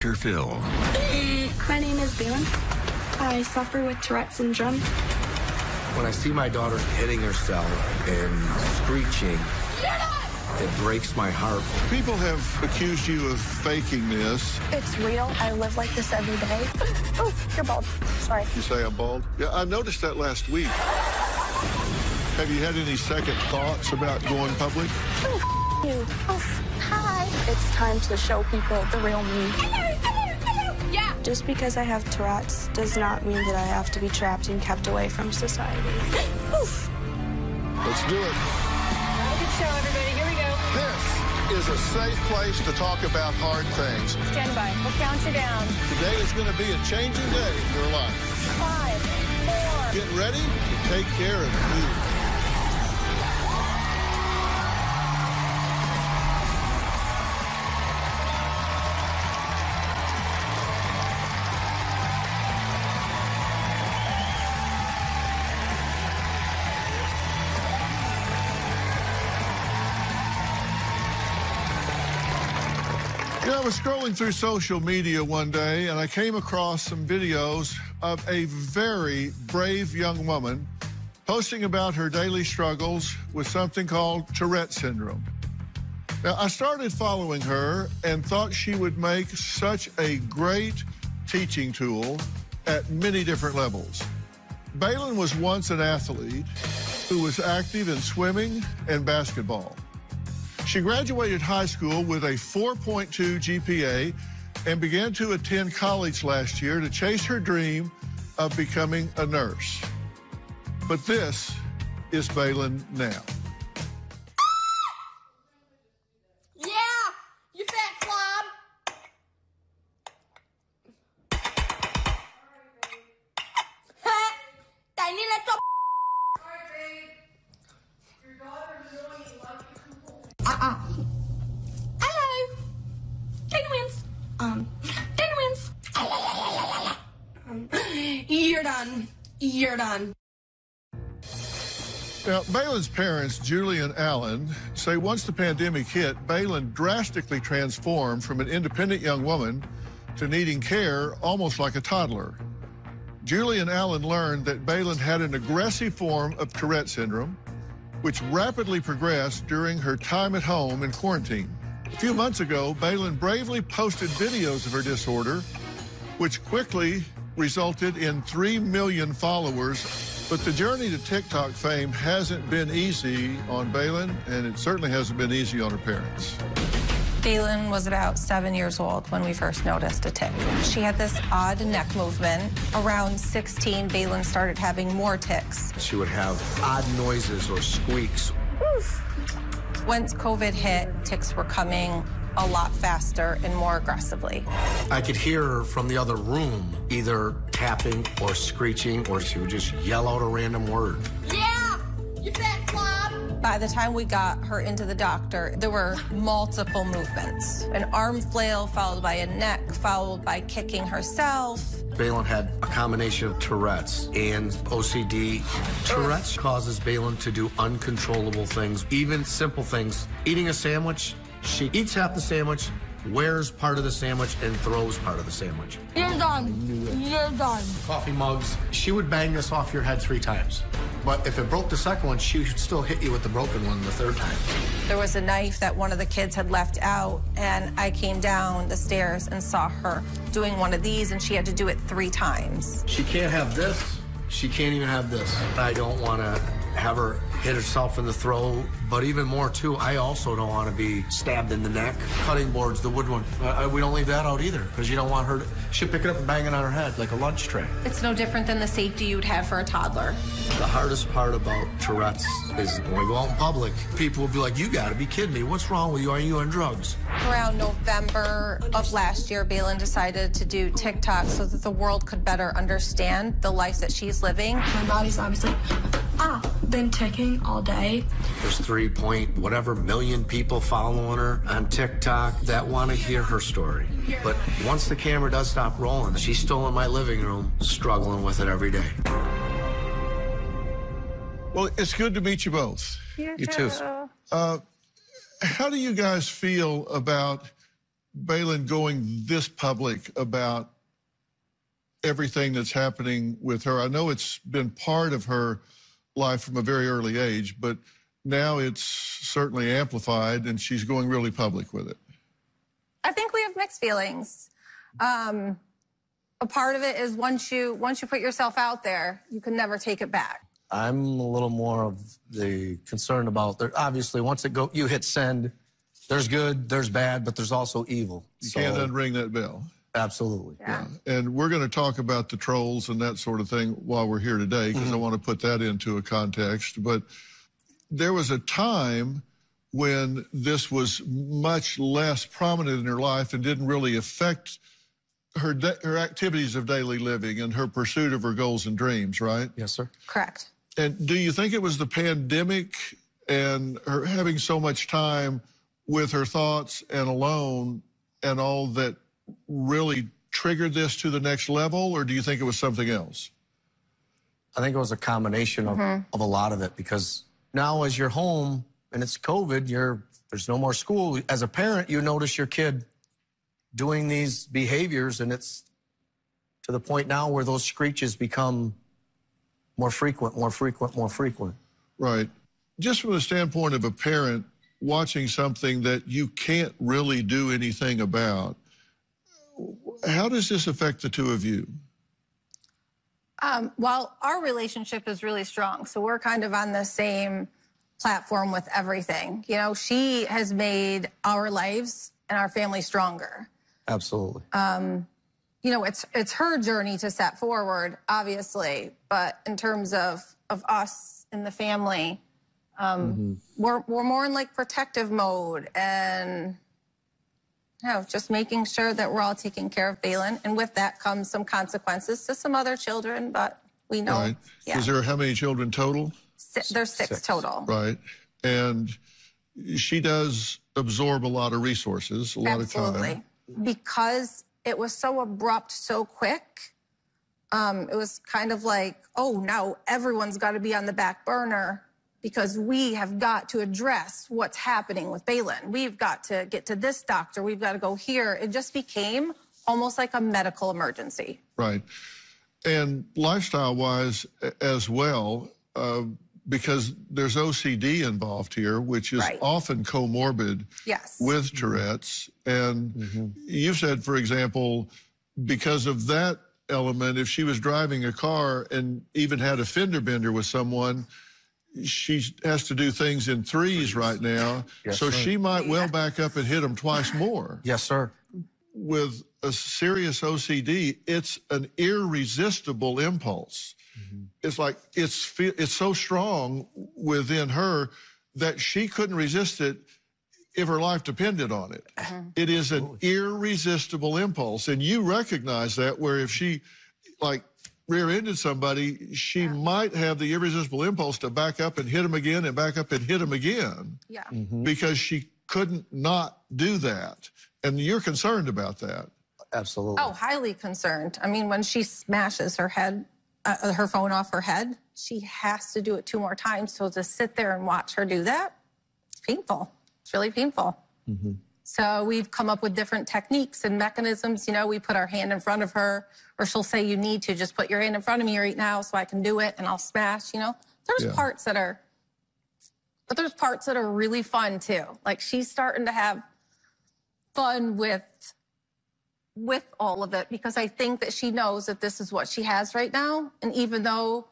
Dr. Phil. My name is Balin. I suffer with Tourette syndrome. When I see my daughter hitting herself and screeching, it breaks my heart. People have accused you of faking this. It's real. I live like this every day. Oh, you're bald. Sorry. You say I'm bald? Yeah, I noticed that last week. Have you had any second thoughts about going public? Oh, you. Oh, hi. It's time to show people the real me. Yeah. Just because I have Tourette's does not mean that I have to be trapped and kept away from society. Let's do it. Have a good show, everybody. Here we go. This is a safe place to talk about hard things. Stand by. We'll count you down. Today is going to be a changing day in your life. 5, 4. Get ready to take care of you. I was scrolling through social media one day, and I came across some videos of a very brave young woman posting about her daily struggles with something called Tourette syndrome. Now, I started following her and thought she would make such a great teaching tool at many different levels. Balin was once an athlete who was active in swimming and basketball. She graduated high school with a 4.2 GPA and began to attend college last year to chase her dream of becoming a nurse. But this is Balin now. Yeah, you fat slob. I need that. Sorry, babe. Your daughter really loves you. Hello. Dana wins. You're done. You're done. Now, Balin's parents, Julie and Alan, say once the pandemic hit, Balin drastically transformed from an independent young woman to needing care almost like a toddler. Julie and Alan learned that Balin had an aggressive form of Tourette syndrome, which rapidly progressed during her time at home in quarantine. A few months ago, Balin bravely posted videos of her disorder, which quickly resulted in 3 million followers. But the journey to TikTok fame hasn't been easy on Balin, and it certainly hasn't been easy on her parents. Balin was about 7 years old when we first noticed a tic. She had this odd neck movement. Around 16, Balin started having more tics. She would have odd noises or squeaks. Oof. Once COVID hit, tics were coming a lot faster and more aggressively. I could hear her from the other room, either tapping or screeching, or she would just yell out a random word. Yeah, you fat slob. By the time we got her into the doctor, there were multiple movements. An arm flail, followed by a neck, followed by kicking herself. Balin had a combination of Tourette's and OCD. Tourette's causes Balin to do uncontrollable things, even simple things. Eating a sandwich, she eats half the sandwich, wears part of the sandwich, and throws part of the sandwich. You're done. You're done. Coffee mugs. She would bang this off your head 3 times. But if it broke the second one, she would still hit you with the broken one the 3rd time. There was a knife that one of the kids had left out, and I came down the stairs and saw her doing one of these, and she had to do it 3 times. She can't have this. She can't even have this. I don't want to have her hit herself in the throat, but even more, too, I also don't want to be stabbed in the neck. Cutting boards, the wood one, we don't leave that out either, because you don't want her to, she'll pick it up and bang it on her head like a lunch tray. It's no different than the safety you'd have for a toddler. The hardest part about Tourette's is when we go out in public, people will be like, you gotta be kidding me, what's wrong with you, are you on drugs? Around November of last year, Balin decided to do TikTok so that the world could better understand the life that she's living. My body's obviously, been ticking all day. There's 3.whatever million people following her on TikTok that want to hear her story. But once the camera does stop rolling, she's still in my living room struggling with it every day. Well, it's good to meet you both. You too. How do you guys feel about Baylin going this public about everything that's happening with her? I know it's been part of her life from a very early age, but now it's certainly amplified, and she's going really public with it. I think we have mixed feelings. A part of it is once you put yourself out there, you can never take it back. I'm a little more of the concern about, obviously, once you hit send, there's good, there's bad, but there's also evil. You can't unring that bell. Absolutely. Yeah. And we're going to talk about the trolls and that sort of thing while we're here today, because I want to put that into a context. But there was a time when this was much less prominent in her life and didn't really affect her activities of daily living and her pursuit of her goals and dreams, right? Yes, sir. Correct. And do you think it was the pandemic and her having so much time with her thoughts and alone and all that really triggered this to the next level, or do you think it was something else? I think it was a combination of a lot of it, because now as you're home and it's COVID, there's no more school. As a parent, you notice your kid doing these behaviors, and it's to the point now where those screeches become more frequent. Right. Just from the standpoint of a parent watching something that you can't really do anything about, how does this affect the two of you? Well, our relationship is really strong, so we're kind of on the same platform with everything. You know, she has made our lives and our family stronger. Absolutely. You know, it's her journey to set forward, obviously, but in terms of us in the family, we're more in like protective mode, and you know, just making sure that we're all taking care of Baylin, and with that comes some consequences to some other children, but we know. Right. Yeah. Is there how many children total? There's six total. Right. And she does absorb a lot of resources, a lot of time. Because it was so abrupt, so quick, it was kind of like, oh, now everyone's got to be on the back burner because we have got to address what's happening with Baylin. We've got to get to this doctor. We've got to go here. It just became almost like a medical emergency. Right. And lifestyle-wise as well, because there's OCD involved here, which is often comorbid with Tourette's. And you've said, for example, because of that element, if she was driving a car and even had a fender bender with someone, she has to do things in threes right now. Yes, so she might well back up and hit them twice more. Yes, sir. With a serious OCD, it's an irresistible impulse. It's like it's so strong within her that she couldn't resist it if her life depended on it. It is an irresistible impulse, and you recognize that, where if she like rear-ended somebody, she might have the irresistible impulse to back up and hit him again and back up and hit him again. Yeah. Because she couldn't not do that. And you're concerned about that. Absolutely. Oh, highly concerned. I mean, when she smashes her head, her phone off her head, she has to do it 2 more times. So to sit there and watch her do that, it's painful. It's really painful. So we've come up with different techniques and mechanisms. You know, we put our hand in front of her, or she'll say, you need to just put your hand in front of me right now so I can do it, and I'll smash, you know. There's parts that are, but there's parts that are really fun too. Like, she's starting to have fun with all of it, because I think that she knows that this is what she has right now. And even though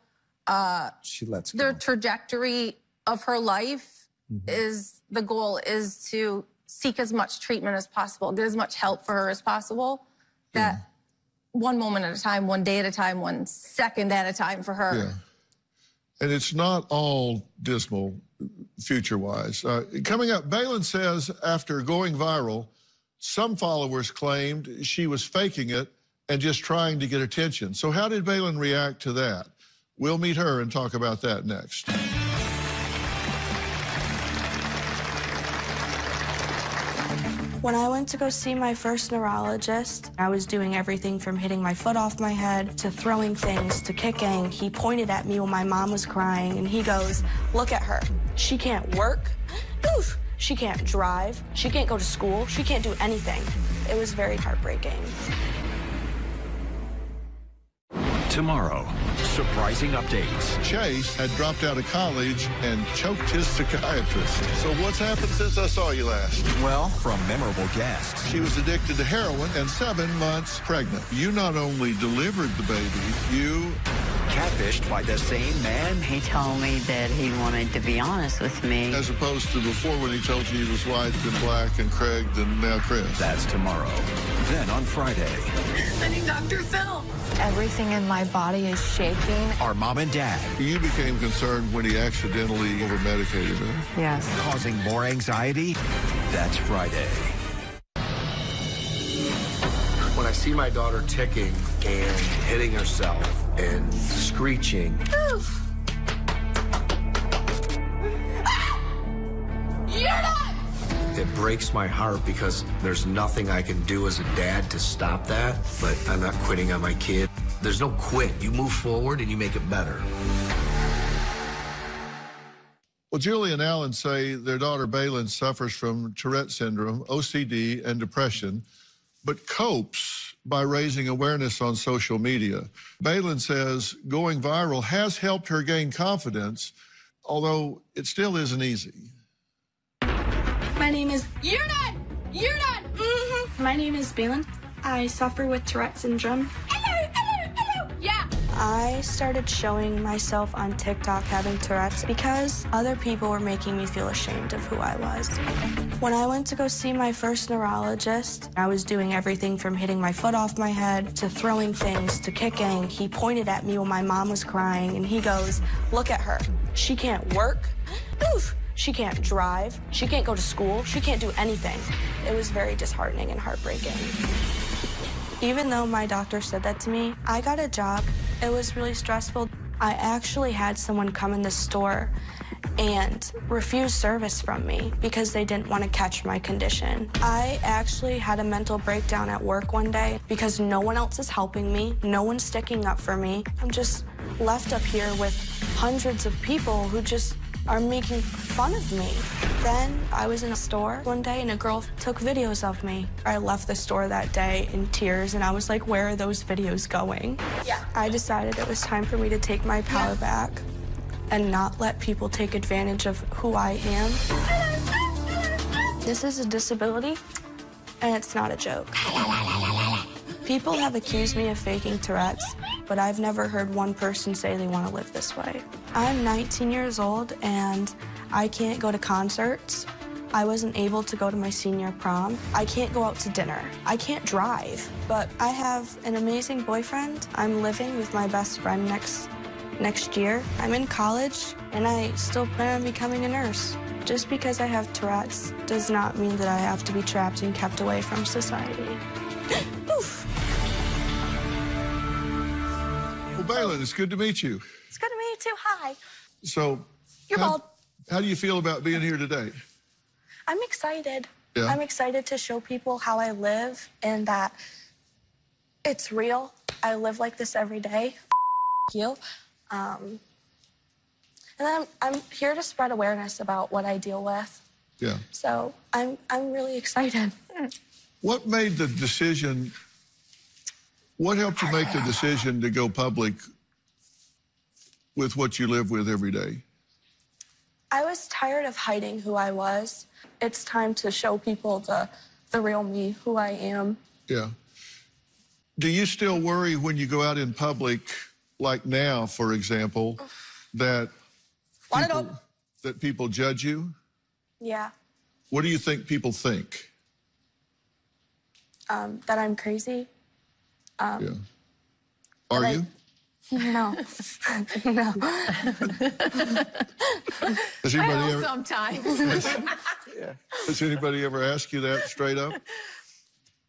she lets go, the trajectory of her life is, the goal is to seek as much treatment as possible, get as much help for her as possible, that one moment at a time, one day at a time, 1 second at a time for her. Yeah. And it's not all dismal future-wise. Coming up, Baylin says after going viral, some followers claimed she was faking it and just trying to get attention. So how did Baylin react to that? We'll meet her and talk about that next. When I went to go see my first neurologist, I was doing everything from hitting my foot off my head to throwing things to kicking. He pointed at me when my mom was crying, and he goes, "Look at her. She can't work. Oof. She can't drive. She can't go to school. She can't do anything. It was very heartbreaking. Tomorrow, surprising updates. Chase had dropped out of college and choked his psychiatrist. So what's happened since I saw you last? Well, from memorable guests. She was addicted to heroin and 7 months pregnant. You not only delivered the baby, you... Catfished by the same man. He told me that he wanted to be honest with me. As opposed to before when he told you he was white and black and Craig and now Chris. That's tomorrow. Then on Friday. I need Dr. Phil. Everything in my body is shaking. Our mom and dad. You became concerned when he accidentally over-medicated her. Yes. Causing more anxiety. That's Friday. When I see my daughter ticking and hitting herself and screeching. You're done! It breaks my heart because there's nothing I can do as a dad to stop that, but I'm not quitting on my kid. There's no quit. You move forward and you make it better. Well, Julie and Alan say their daughter Baylin suffers from Tourette syndrome, OCD, and depression, but copes by raising awareness on social media. Baylin says going viral has helped her gain confidence, although it still isn't easy. My name is... You're done! You're done! Mm-hmm. My name is Baylin. I suffer with Tourette syndrome. Hello! Yeah! I started showing myself on TikTok having Tourette's because other people were making me feel ashamed of who I was. When I went to go see my first neurologist, I was doing everything from hitting my foot off my head to throwing things to kicking. He pointed at me when my mom was crying and he goes, "Look at her. She can't work. Oof. She can't drive. She can't go to school. She can't do anything." It was very disheartening and heartbreaking. Even though my doctor said that to me, I got a job. It was really stressful. I actually had someone come in the store and refuse service from me because they didn't want to catch my condition. I actually had a mental breakdown at work one day because no one else is helping me. No one's sticking up for me. I'm just left up here with hundreds of people who just are making fun of me. Then I was in a store one day and a girl took videos of me. I left the store that day in tears and I was like, where are those videos going? Yeah. I decided it was time for me to take my power back and not let people take advantage of who I am. This is a disability and it's not a joke. People have accused me of faking Tourette's, but I've never heard one person say they want to live this way. I'm 19 years old and I can't go to concerts. I wasn't able to go to my senior prom. I can't go out to dinner. I can't drive, but I have an amazing boyfriend. I'm living with my best friend next year. I'm in college and I still plan on becoming a nurse. Just because I have Tourette's does not mean that I have to be trapped and kept away from society. Oof. Well, Baylin, it's good to meet you. It's good to meet you too. Hi. So, You're bald. How do you feel about being here today? I'm excited. Yeah. I'm excited to show people how I live and that it's real. I live like this every day. You. And then I'm here to spread awareness about what I deal with. Yeah. So I'm really excited. What made the decision, what helped you make the decision to go public with what you live with every day? I was tired of hiding who I was. It's time to show people the real me, who I am. Yeah. Do you still worry when you go out in public, like now, for example, that people judge you? Yeah. What do you think people think? That I'm crazy. Yeah. Are you? No. No. Has anybody ever, Sometimes. has anybody ever asked you that straight up?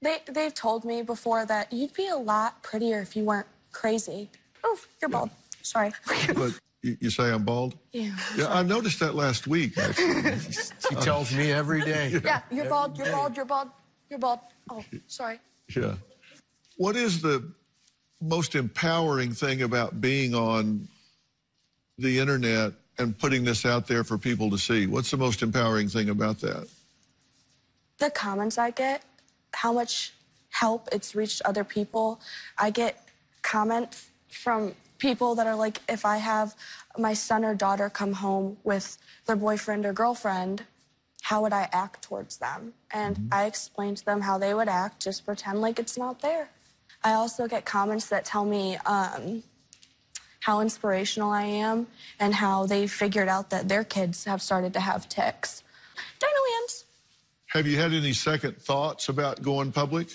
They've told me before that you'd be a lot prettier if you weren't crazy. Oh, you're bald. Sorry. But you say I'm bald? Yeah. Yeah, I noticed that last week, actually. She tells me every day. Yeah, you're bald, you're bald, you're bald, you're bald. Oh, sorry. Yeah. What is the most empowering thing about being on the internet and putting this out there for people to see? What's the most empowering thing about that? The comments I get, how much help it's reached other people. I get comments from people that are like, if I have my son or daughter come home with their boyfriend or girlfriend, how would I act towards them? And I explain to them how they would act, just pretend like it's not there. I also get comments that tell me how inspirational I am and how they figured out that their kids have started to have tics. Dino hands. Have you had any second thoughts about going public?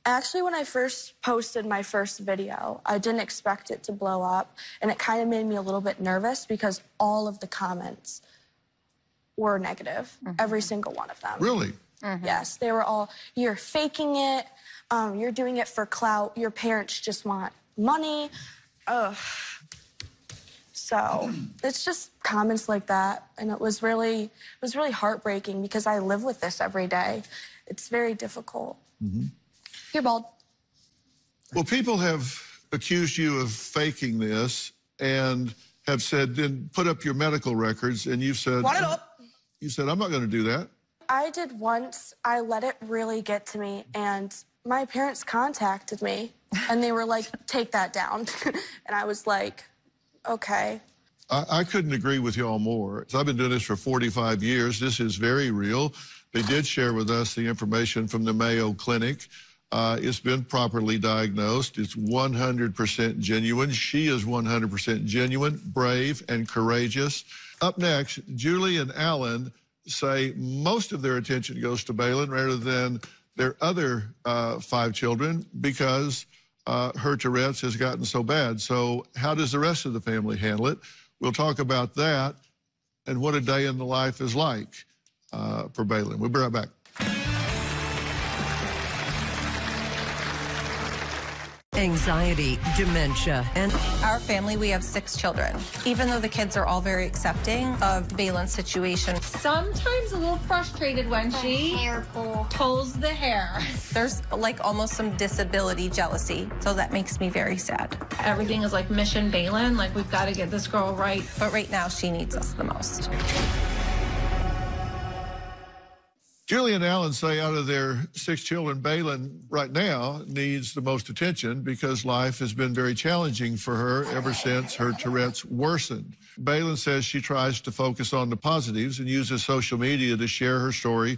Actually, when I first posted my first video, I didn't expect it to blow up, and it kind of made me a little bit nervous because all of the comments were negative, every single one of them. Really? Yes, they were all, you're faking it, you're doing it for clout, your parents just want money. Ugh. So it's just comments like that, and it was really heartbreaking because I live with this every day. It's very difficult. You're bald. Well, people have accused you of faking this and have said, then put up your medical records, and you've said, Want it up. You said, I'm not going to do that. I did once. I let it really get to me, and my parents contacted me, and they were like, take that down. And I was like, okay. I couldn't agree with y'all more. I've been doing this for 45 years. This is very real. They did share with us the information from the Mayo Clinic. It's been properly diagnosed. It's 100% genuine. She is 100% genuine, brave, and courageous. Up next, Julie and Alan say most of their attention goes to Bailyn rather than their other 5 children because her Tourette's has gotten so bad. So how does the rest of the family handle it? We'll talk about that and what a day in the life is like for Bailyn. We'll be right back. Anxiety, dementia, and Our family, we have 6 children. Even though the kids are all very accepting of Bailyn's situation, Sometimes a little frustrated when she Hair pull. pulls the hair. there's like almost some disability jealousy. So that makes me very sad. Everything is like mission Bailyn. Like, we've got to get this girl right. But right now, she needs us the most. Julie and Alan say out of their 6 children, Bailyn right now needs the most attention because life has been very challenging for her ever since her Tourette's worsened. Bailyn says she tries to focus on the positives and uses social media to share her story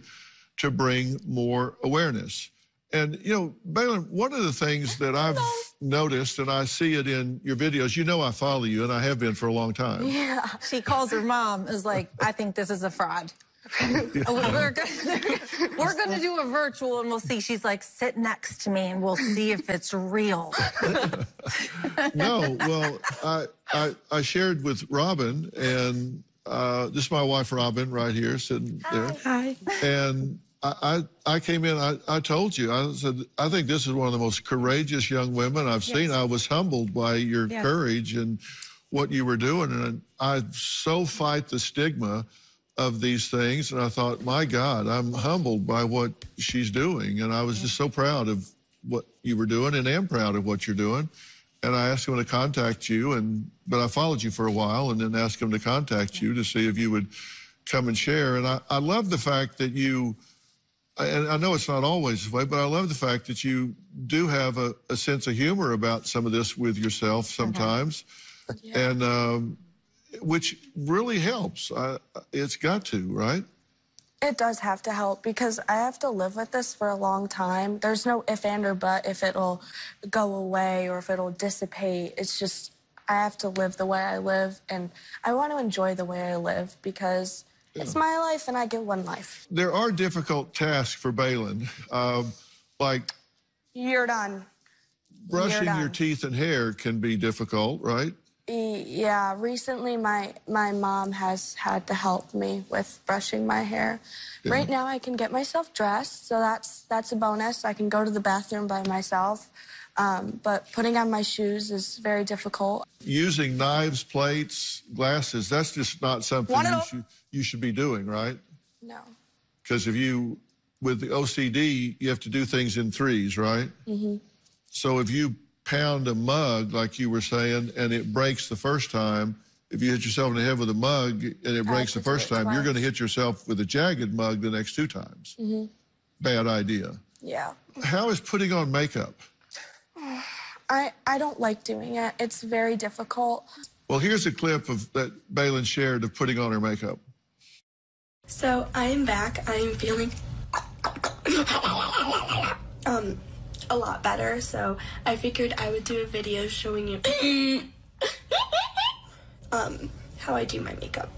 to bring more awareness. And, you know, Bailyn, one of the things that I've noticed, and I see it in your videos, you know I follow you, and I have been for a long time. Yeah. She calls her mom, is like, I think this is a fraud. We're gonna do a virtual and we'll see. She's like, sit next to me and we'll see if it's real. No, well, I shared with Robin, and this is my wife Robin right here sitting there. Hi. And I came in, I told you, I said, I think this is one of the most courageous young women I've seen. I was humbled by your courage and what you were doing. And I so fight the stigma of these things, and I thought, my God, I'm humbled by what she's doing, and I was just so proud of what you were doing, and am proud of what you're doing. And I asked him to contact you, but I followed you for a while, and then asked him to contact you to see if you would come and share. And I love the fact that you, and I know it's not always this way, but I love the fact that you do have a sense of humor about some of this with yourself sometimes, and which really helps. It's got to, right? It does have to help because I have to live with this for a long time. There's no if, and, or but if it'll go away or if it'll dissipate. It's just I have to live the way I live, and I want to enjoy the way I live because it's my life and I get one life. There are difficult tasks for Bailyn, like You're done. brushing your teeth and hair can be difficult, right? Yeah, recently my mom has had to help me with brushing my hair. Right now I can get myself dressed, so that's a bonus. I can go to the bathroom by myself, but putting on my shoes is very difficult. Using knives, plates, glasses, that's just not something you should be doing, right? No. Because with the OCD, you have to do things in threes, right? So if you pound a mug, like you were saying, and it breaks the first time, if you hit yourself in the head with a mug and it breaks the first time, you're going to hit yourself with a jagged mug the next 2 times. Bad idea. Yeah. How is putting on makeup? I don't like doing it. It's very difficult. Well, here's a clip of that Baylin shared of putting on her makeup. So I am back. I am feeling a lot better. So I figured I would do a video showing you how I do my makeup.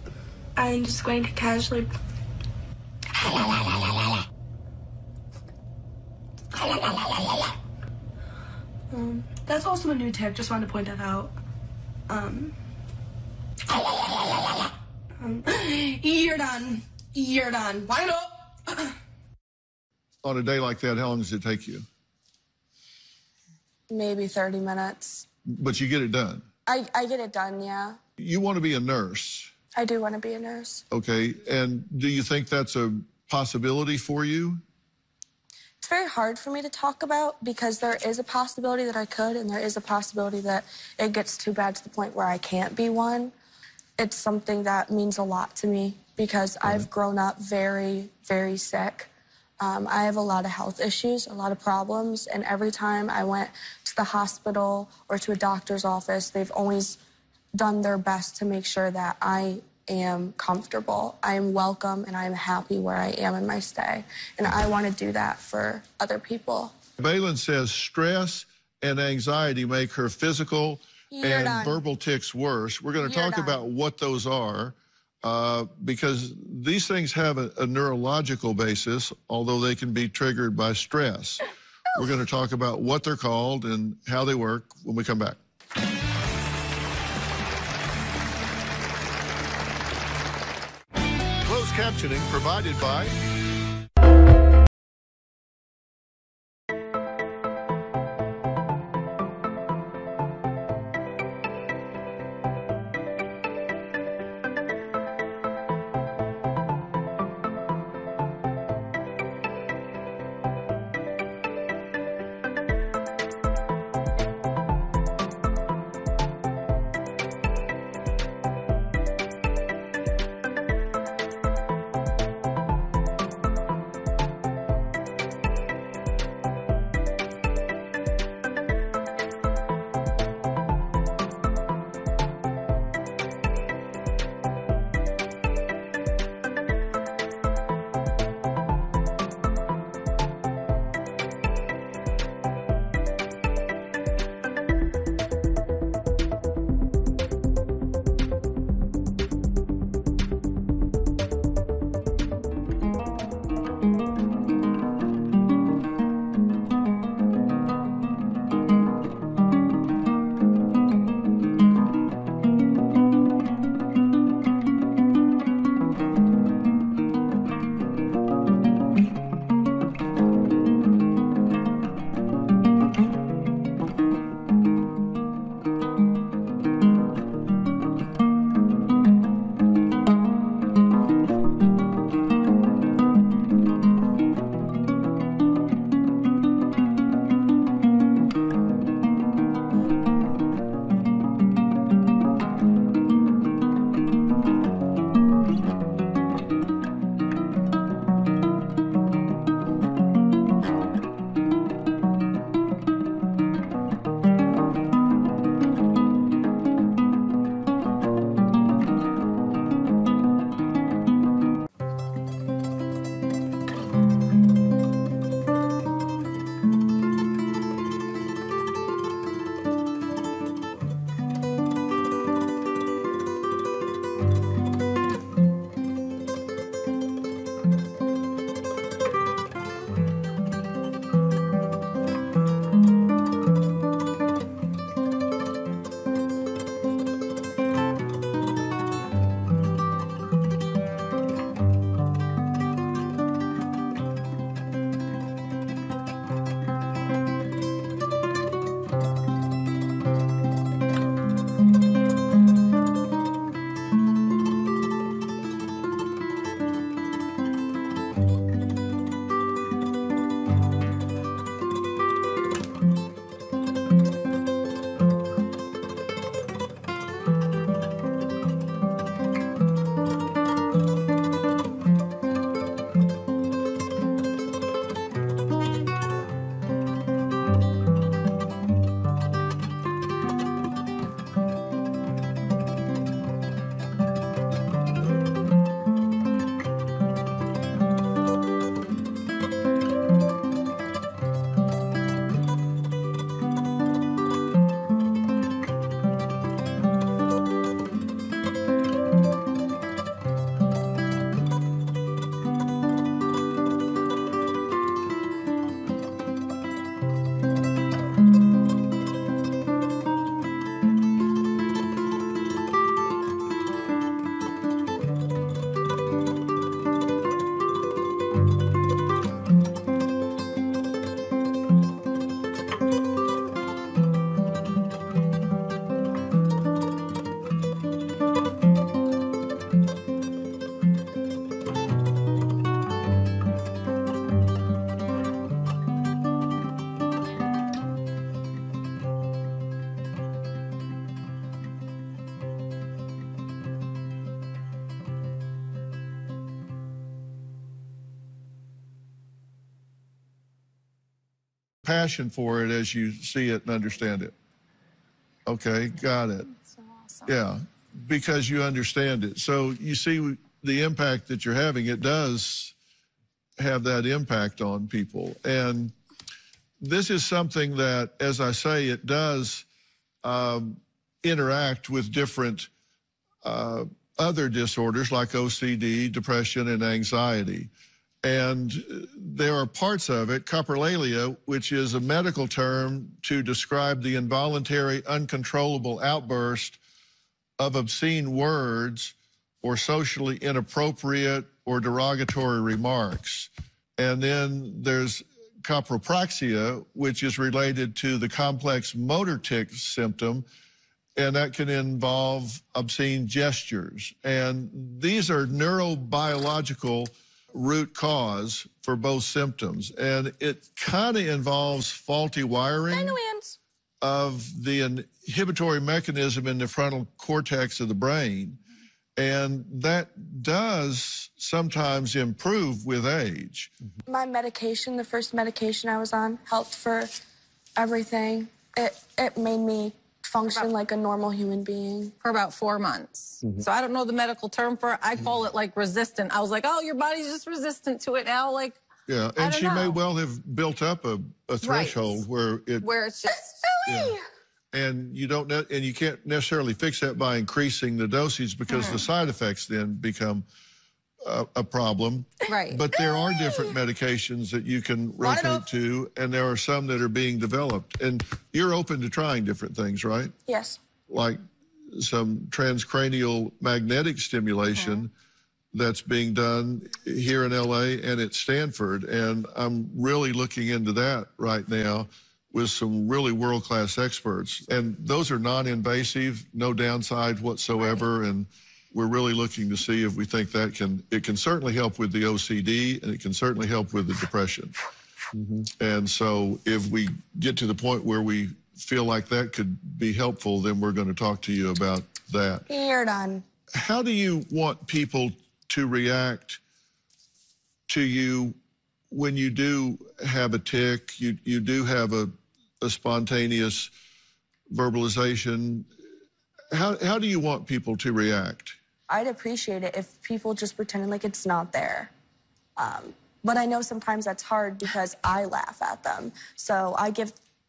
I'm just going to casually that's also a new tip, just wanted to point that out. You're done. You're done. Wind up. On a day like that, how long does it take you? Maybe 30 minutes. But you get it done? I get it done, yeah. You want to be a nurse? I do want to be a nurse. Okay, and do you think that's a possibility for you? It's very hard for me to talk about because there is a possibility that I could, and there is a possibility that it gets too bad to the point where I can't be one. It's something that means a lot to me because I've grown up very, very sick. I have a lot of health issues, a lot of problems, and every time I went to the hospital or to a doctor's office, they've always done their best to make sure that I am comfortable, I am welcome, and I am happy where I am in my stay. And I want to do that for other people. Baylin says stress and anxiety make her physical and verbal tics worse. We're going to talk about what those are because these things have a neurological basis, although they can be triggered by stress. We're going to talk about what they're called and how they work when we come back. Closed captioning provided by passion for it as you see it and understand it. Okay, got it. So awesome. Yeah, because you understand it. So you see the impact that you're having. It does have that impact on people. And this is something that, as I say, it does interact with different other disorders like OCD, depression, and anxiety. And there are parts of it, coprolalia, which is a medical term to describe the involuntary, uncontrollable outburst of obscene words or socially inappropriate or derogatory remarks. And then there's copropraxia, which is related to the complex motor tic symptom, and that can involve obscene gestures. And these are neurobiological root cause for both symptoms. And it kind of involves faulty wiring of the inhibitory mechanism in the frontal cortex of the brain. And that does sometimes improve with age. My medication, the first medication I was on, helped for everything. It made me function like a normal human being. For about 4 months. So I don't know the medical term for it. I call it like resistant. I was like, oh, your body's just resistant to it now. Like, yeah, and she may well have built up a threshold where it's just silly. And you don't know, and you can't necessarily fix that by increasing the dosage because the side effects then become a problem. Right. But there are different medications that you can rotate to, and there are some that are being developed. And you're open to trying different things, right? Yes. Like some transcranial magnetic stimulation that's being done here in LA and at Stanford. And I'm really looking into that right now with some really world-class experts. And those are non-invasive, no downside whatsoever. And we're really looking to see if we think that it can certainly help with the OCD, and it can certainly help with the depression. And so if we get to the point where we feel like that could be helpful, then we're going to talk to you about that. You're done. How do you want people to react to you when you do have a tic, you do have a spontaneous verbalization? How do you want people to react? I'd appreciate it if people just pretended like it's not there. But I know sometimes that's hard because I laugh at them. So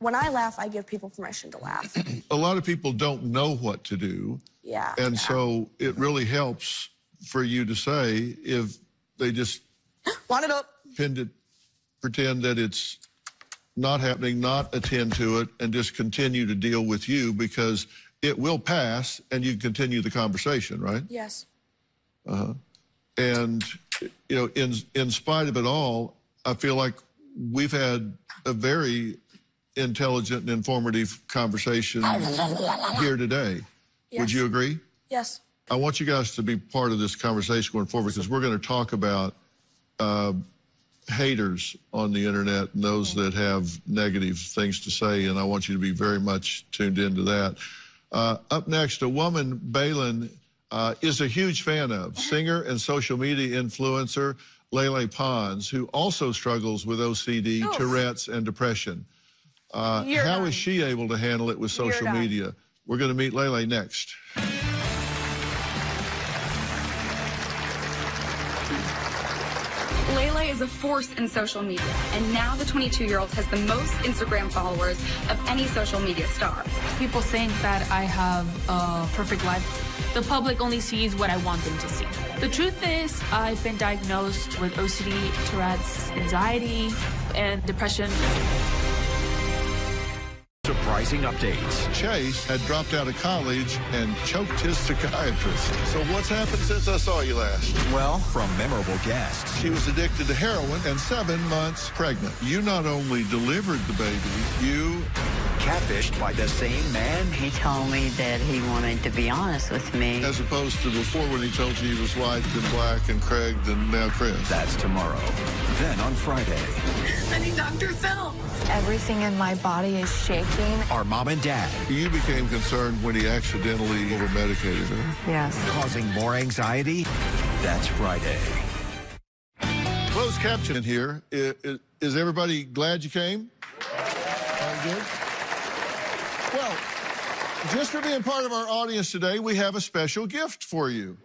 when I laugh, I give people permission to laugh. A lot of people don't know what to do. Yeah. And so it really helps for you to say, if they just want it up, pretend that it's not happening, not attend to it, and just continue to deal with you, because it will pass and you continue the conversation, right? Yes. And, you know, in spite of it all, I feel like we've had a very intelligent and informative conversation here today. Yes. Would you agree? Yes. I want you guys to be part of this conversation going forward, because we're going to talk about haters on the internet and those that have negative things to say, and I want you to be very much tuned into that. Up next, a woman Balin is a huge fan of, singer and social media influencer Lele Pons, who also struggles with OCD, Tourette's, and depression. How is she able to handle it with social media? We're going to meet Lele next. Lele is a force in social media, and now the 22-year-old has the most Instagram followers of any social media star. People think that I have a perfect life. The public only sees what I want them to see. The truth is, I've been diagnosed with OCD, Tourette's, anxiety, and depression. Surprising updates. Chase had dropped out of college and choked his psychiatrist. So what's happened since I saw you last? Well, from memorable guests. She was addicted to heroin and 7 months pregnant. You not only delivered the baby, you... catfished by the same man. He told me that he wanted to be honest with me. As opposed to before, when he told you he was white and black and Craig and now Chris. That's tomorrow. Then on Friday. I need Dr. Phil. Everything in my body is shaking. Our mom and dad. You became concerned when he accidentally over-medicated her. Yes. Causing more anxiety. That's Friday. Closed caption in here. Is everybody glad you came? good. Well, just for being part of our audience today, we have a special gift for you.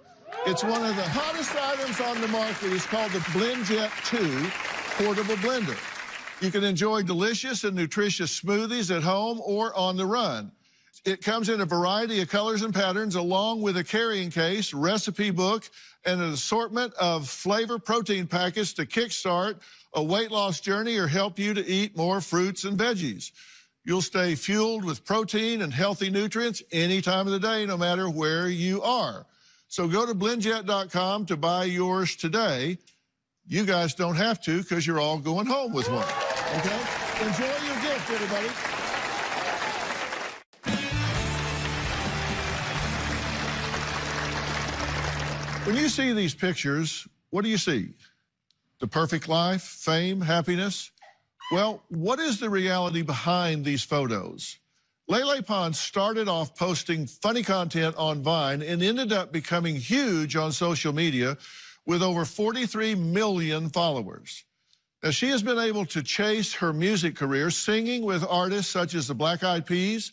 It's one of the hottest items on the market. It's called the BlendJet 2 Portable Blender. You can enjoy delicious and nutritious smoothies at home or on the run. It comes in a variety of colors and patterns, along with a carrying case, recipe book, and an assortment of flavor protein packets to kickstart a weight loss journey or help you to eat more fruits and veggies. You'll stay fueled with protein and healthy nutrients any time of the day, no matter where you are. So go to blendjet.com to buy yours today. You guys don't have to, because you're all going home with one. Okay? Enjoy your gift, everybody. When you see these pictures, what do you see? The perfect life, fame, happiness? Well, what is the reality behind these photos? Lele Pons started off posting funny content on Vine and ended up becoming huge on social media with over 43 million followers. Now, she has been able to chase her music career singing with artists such as the Black Eyed Peas,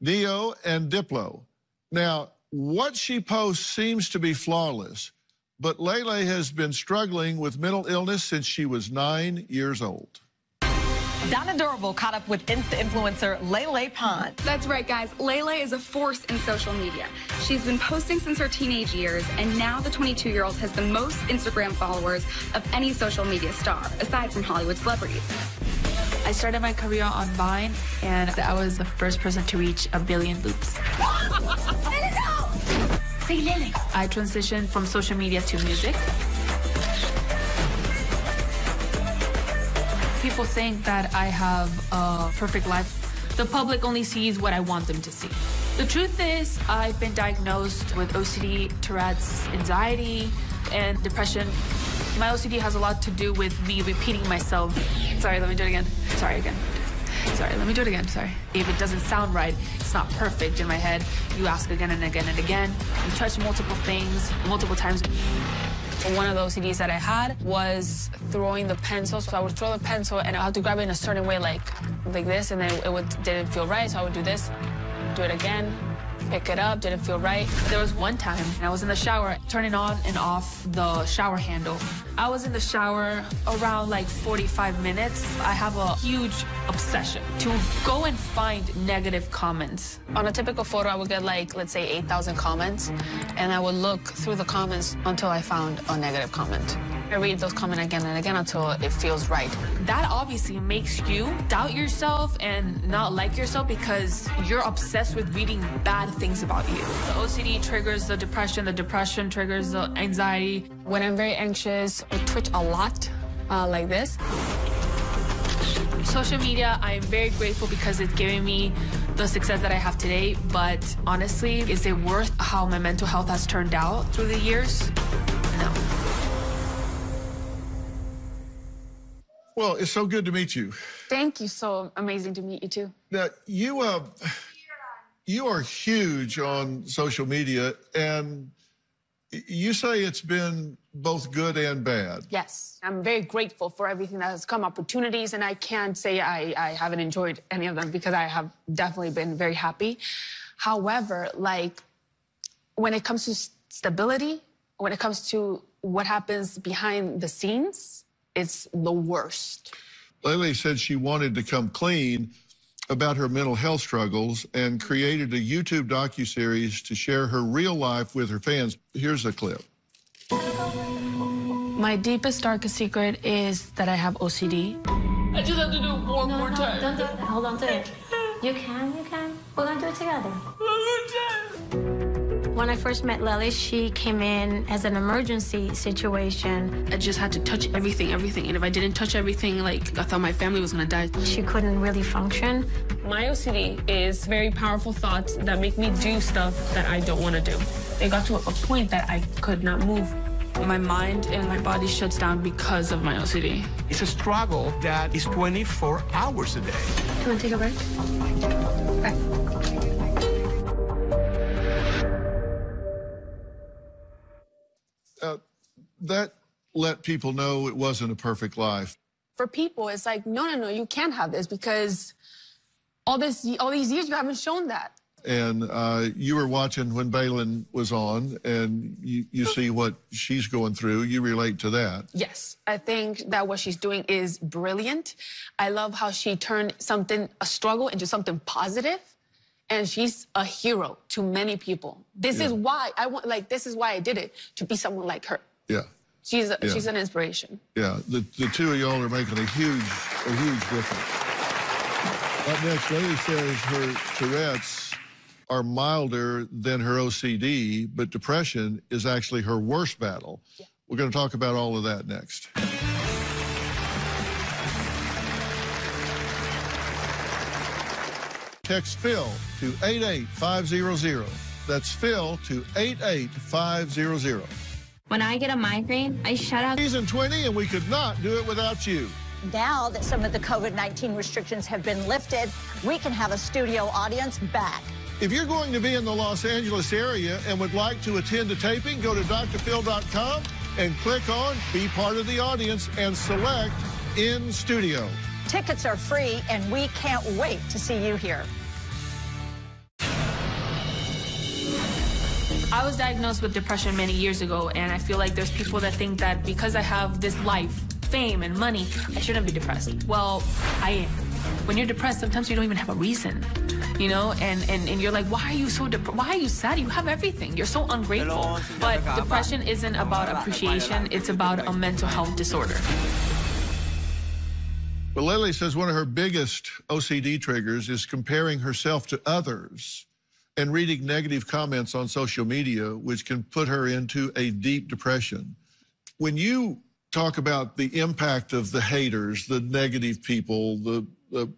Neo, and Diplo. Now, what she posts seems to be flawless, but Lele has been struggling with mental illness since she was 9 years old. Donna Durable caught up with Insta-influencer Lele Pons. That's right, guys. Lele is a force in social media. She's been posting since her teenage years, and now the 22-year-old has the most Instagram followers of any social media star, aside from Hollywood celebrities. I started my career on Vine, and I was the first person to reach 1 billion loops. I transitioned from social media to music. People think that I have a perfect life. The public only sees what I want them to see. The truth is, I've been diagnosed with OCD, Tourette's, anxiety, and depression. My OCD has a lot to do with me repeating myself. Sorry, let me do it again. Sorry, again. Sorry, let me do it again. Sorry. If it doesn't sound right, it's not perfect in my head, you ask again and again and again. You touch multiple things, multiple times. One of the OCDs that I had was throwing the pencil. So I would throw the pencil and I had to grab it in a certain way, like this, and then it didn't feel right. So I would do this, do it again, pick it up, didn't feel right. There was one time I was in the shower, turning on and off the shower handle. I was in the shower around like 45 minutes. I have a huge obsession to go and find negative comments. On a typical photo, I would get like, let's say 8,000 comments, and I would look through the comments until I found a negative comment. I read those comments again and again until it feels right. That obviously makes you doubt yourself and not like yourself because you're obsessed with reading bad things about you. The OCD triggers the depression triggers the anxiety. When I'm very anxious, I twitch a lot, like this. Social media, I am very grateful because it's giving me the success that I have today, but honestly, is it worth how my mental health has turned out through the years? No. Well, it's so good to meet you. Thank you. So amazing to meet you, too. Now, you are huge on social media, and you say it's been both good and bad. Yes. I'm very grateful for everything that has come, opportunities, and I can't say I haven't enjoyed any of them because I have definitely been very happy. However, like, when it comes to stability, when it comes to what happens behind the scenes, it's the worst. Lele said she wanted to come clean about her mental health struggles and created a YouTube docuseries to share her real life with her fans. Here's a clip. My deepest, darkest secret is that I have OCD. I just have to do it one more time. Don't do it. Hold on to it. You can. We're going to do it together. When I first met Lele, she came in as an emergency situation. I just had to touch everything. And if I didn't touch everything, like, I thought my family was gonna die. She couldn't really function. My OCD is very powerful thoughts that make me do stuff that I don't want to do. It got to a point that I could not move. My mind and my body shuts down because of my OCD. It's a struggle that is 24 hours a day. You want to take a break? Okay. That let people know it wasn't a perfect life. For people, it's like, no, you can't have this because all these years you haven't shown that. And you were watching when Bailyn was on, and you see what she's going through. You relate to that. Yes, I think that what she's doing is brilliant. I love how she turned a struggle into something positive, and she's a hero to many people. This is why this is why I did it, to be someone like her. Yeah. She's an inspiration. Yeah, the two of y'all are making a huge difference. Up next, Lady says her Tourette's are milder than her OCD, but depression is actually her worst battle. Yeah. We're going to talk about all of that next. Text Phil to 88500. That's Phil to 88500. When I get a migraine, I shut out. Season 20, and we could not do it without you. Now that some of the COVID-19 restrictions have been lifted, we can have a studio audience back. If you're going to be in the Los Angeles area and would like to attend a taping, go to drphil.com and click on Be Part of the Audience and select In Studio. Tickets are free, and we can't wait to see you here. I was diagnosed with depression many years ago, and I feel like there's people that think that because I have this life, fame, and money, I shouldn't be depressed. Well, I am. When you're depressed, sometimes you don't even have a reason, you know, and you're like, why are you so depressed? Why are you sad? You have everything. You're so ungrateful. But depression isn't about appreciation. It's about a mental health disorder. Well, Lily says one of her biggest OCD triggers is comparing herself to others and reading negative comments on social media, which can put her into a deep depression. When you talk about the impact of the haters, the negative people, the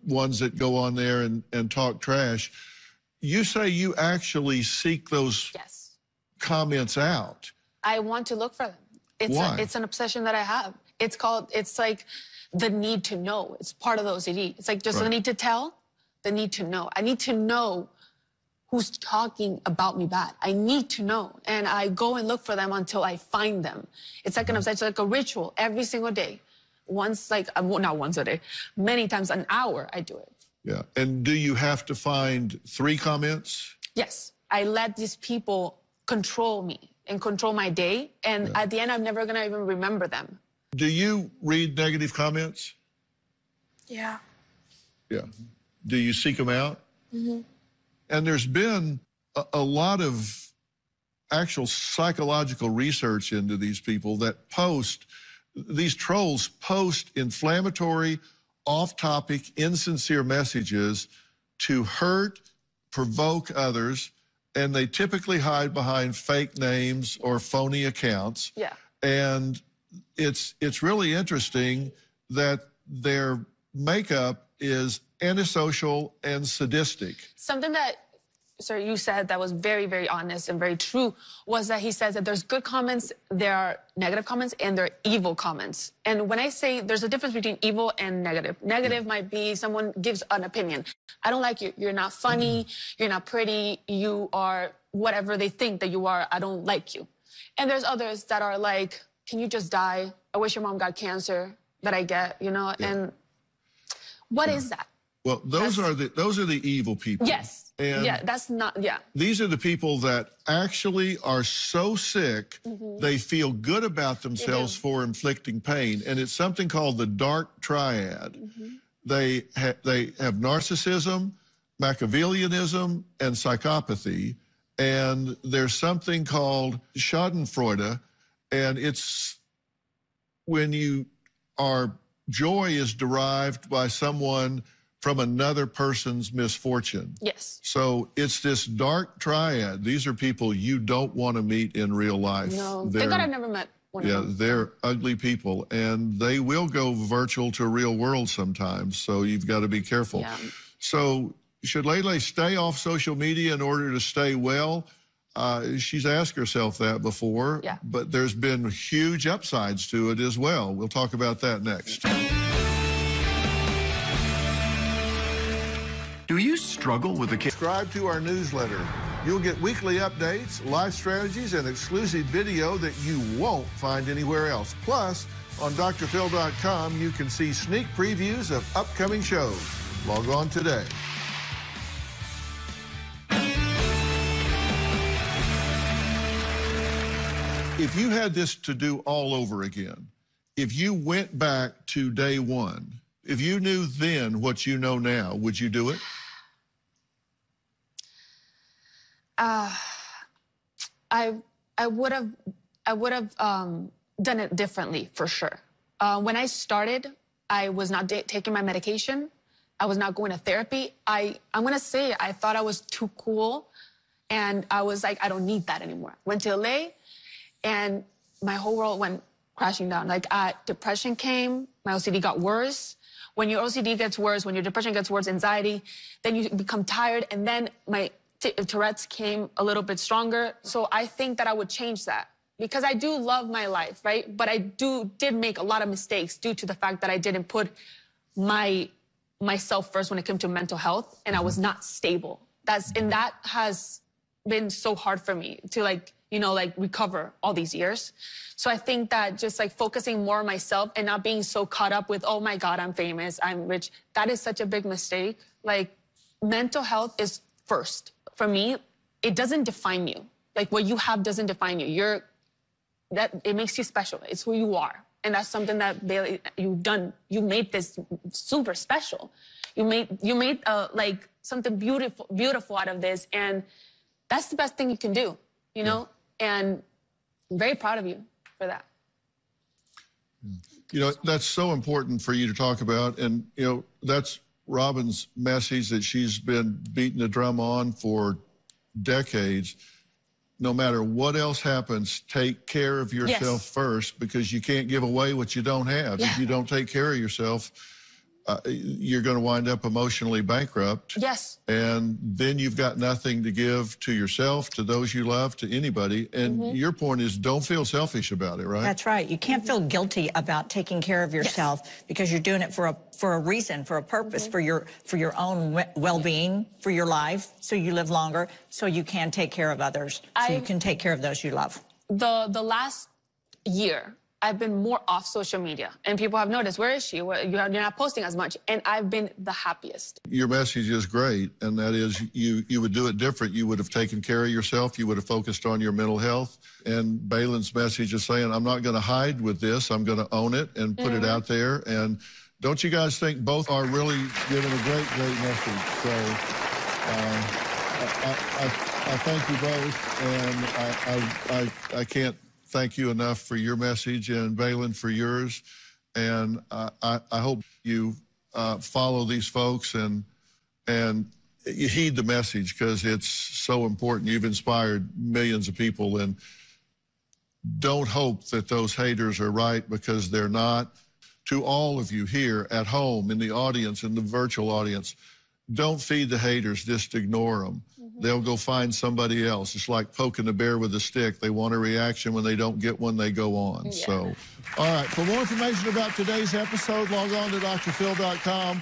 ones that go on there and talk trash, you say you actually seek those comments out. I want to look for them. Why? It's an obsession that I have. It's like the need to know. It's part of the OCD. It's like just the need to tell, the need to know. I need to know who's talking about me bad. I need to know. And I go and look for them until I find them. It's like an obsession, it's like a ritual every single day. Once, not once a day, many times an hour I do it. Yeah. And do you have to find 3 comments? Yes. I let these people control me and control my day. And at the end, I'm never going to even remember them. Do you read negative comments? Yeah. Yeah. Do you seek them out? Mm-hmm. And there's been a lot of actual psychological research into these people that these trolls post inflammatory, off-topic, insincere messages to hurt, provoke others, and they typically hide behind fake names or phony accounts. Yeah. And it's really interesting that their makeup is antisocial and sadistic. Something that, sir, you said that was very, very honest and very true was that he says that there's good comments, there are negative comments, and there are evil comments. And when I say there's a difference between evil and negative, negative might be someone gives an opinion. I don't like you. You're not funny. You're not pretty. You are whatever they think that you are. I don't like you. And there's others that are like, can you just die? I wish your mom got cancer that I get, you know? Yeah. And what is that? Well, those are the evil people. Yes. And that's not, these are the people that actually are so sick, they feel good about themselves for inflicting pain. And it's something called the dark triad. They have narcissism, Machiavellianism, and psychopathy. And there's something called schadenfreude. And it's when joy is derived by someone from another person's misfortune. Yes. So it's this dark triad. These are people you don't want to meet in real life. No, thank God I've never met one of them. Yeah, they're ugly people, and they will go virtual to real world sometimes, so you've got to be careful. Yeah. So should Lele stay off social media in order to stay well? She's asked herself that before, but there's been huge upsides to it as well. We'll talk about that next. Do you struggle with the kid? Subscribe to our newsletter. You'll get weekly updates, live strategies, and exclusive video that you won't find anywhere else. Plus, on drphil.com, you can see sneak previews of upcoming shows. Log on today. If you had this to do all over again, if you went back to day one, if you knew then what you know now, would you do it? I would have done it differently for sure. When I started, I was not taking my medication. I was not going to therapy. I'm gonna say I thought I was too cool, and I was like, I don't need that anymore. Went to LA, and my whole world went crashing down. Like depression came, my OCD got worse. When your OCD gets worse, when your depression gets worse, anxiety, then you become tired, and then my Tourette's came a little bit stronger. So I think that I would change that because I do love my life, right? But I did make a lot of mistakes due to the fact that I didn't put myself first when it came to mental health, and I was not stable. And that has been so hard for me to recover all these years. So I think that just focusing more on myself and not being so caught up with, oh my God, I'm famous, I'm rich. That is such a big mistake. Mental health is first. For me, it doesn't define you. What you have doesn't define you. It makes you special. It's who you are. And that's something that Bailey, you've done. You made this super special. You made something beautiful out of this. And that's the best thing you can do, you know? And I'm very proud of you for that. You know, that's so important for you to talk about. And, you know, that's Robin's message that she's been beating the drum on for decades. No matter what else happens, take care of yourself first, because you can't give away what you don't have. If you don't take care of yourself, you're going to wind up emotionally bankrupt. Yes. And then you've got nothing to give to yourself, to those you love, to anybody. And your point is, don't feel selfish about it, right? That's right. You can't feel guilty about taking care of yourself because you're doing it for a reason, for a purpose, for your own well-being, for your life, so you live longer, so you can take care of others, so you can take care of those you love. The last year, I've been more off social media, and people have noticed, where is she? You're not posting as much, and I've been the happiest. Your message is great, and that is you would do it different. You would have taken care of yourself. You would have focused on your mental health. And Baylin's message is saying, I'm not going to hide with this. I'm going to own it and put it out there. And don't you guys think both are really giving a great, great message? So I thank you both, and I can't thank you enough for your message, and Baylin for yours. And I hope you follow these folks and you heed the message, because it's so important. You've inspired millions of people, and don't hope that those haters are right, because they're not. To all of you here at home, in the audience, in the virtual audience, don't feed the haters, just ignore them. They'll go find somebody else. It's like poking the bear with a stick. They want a reaction. When they don't get one, they go on. So, all right, for more information about today's episode, log on to drphil.com.